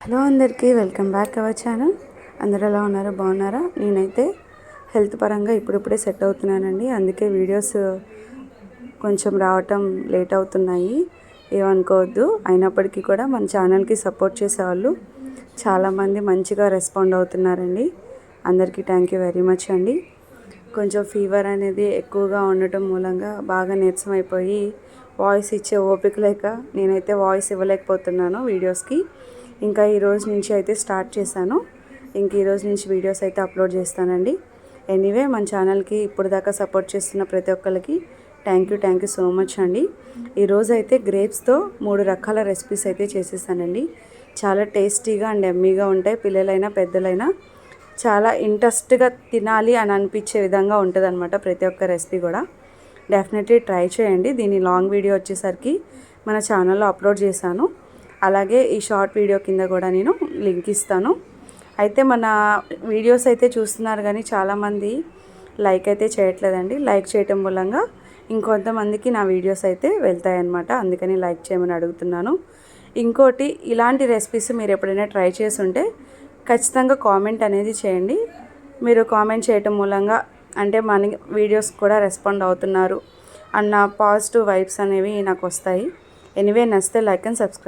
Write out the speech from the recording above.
Hello అందరికీ welcome back our channel. అందరూ ఎలా ఉన్నారో బాగున్నారా? నేనైతే హెల్త్ పరంగా ఇప్పుడిప్పుడే సెట్ అవుతున్నానండి. అందుకే వీడియోస్ కొంచెం రావటం లేట్ అవుతున్నాయి, ఏమనుకోవద్దు. అయినప్పటికీ కూడా మన ఛానల్కి సపోర్ట్ చేసేవాళ్ళు చాలామంది మంచిగా రెస్పాండ్ అవుతున్నారండి. అందరికీ థ్యాంక్ యూ వెరీ మచ్ అండి. కొంచెం ఫీవర్ అనేది ఎక్కువగా ఉండటం మూలంగా బాగా నీరసం అయిపోయి వాయిస్ ఇచ్చే ఓపిక లేక నేనైతే వాయిస్ ఇవ్వలేకపోతున్నాను వీడియోస్కి. ఇంకా ఈరోజు నుంచి అయితే స్టార్ట్ చేశాను. ఈరోజు నుంచి వీడియోస్ అయితే అప్లోడ్ చేస్తానండి. ఎనీవే మన ఛానల్కి ఇప్పుడు దాకా సపోర్ట్ చేస్తున్న ప్రతి ఒక్కరికి థ్యాంక్ యూ సో మచ్ అండి. ఈరోజు అయితే గ్రేప్స్తో 3 రకాల రెసిపీస్ అయితే చేసేసానండి. చాలా టేస్టీగా అండ్ ఎమ్మీగా ఉంటాయి. పిల్లలైనా పెద్దలైనా చాలా ఇంట్రెస్ట్గా తినాలి అని అనిపించే విధంగా ఉంటుంది అనమాట ప్రతి ఒక్క రెసిపీ కూడా. డెఫినెట్లీ ట్రై చేయండి. దీని లాంగ్ వీడియో వచ్చేసరికి మన ఛానల్లో అప్లోడ్ చేశాను. అలాగే ఈ షార్ట్ వీడియో కింద కూడా నేను లింక్ ఇస్తాను. అయితే మన వీడియోస్ అయితే చూస్తున్నారు కానీ చాలామంది లైక్ అయితే చేయట్లేదండి. లైక్ చేయటం మూలంగా ఇంకొంతమందికి నా వీడియోస్ అయితే వెళ్తాయన్నమాట. అందుకని లైక్ చేయమని అడుగుతున్నాను. ఇంకోటి, ఇలాంటి రెసిపీస్ మీరు ఎప్పుడైనా ట్రై చేసి ఉంటే ఖచ్చితంగా కామెంట్ అనేది చేయండి. మీరు కామెంట్ చేయటం మూలంగా అంటే మన వీడియోస్ కూడా రెస్పాండ్ అవుతున్నారు అన్న పాజిటివ్ వైబ్స్ అనేవి నాకు వస్తాయి. ఎనీవే నచ్చితే లైక్ అండ్ సబ్స్క్రైబ్.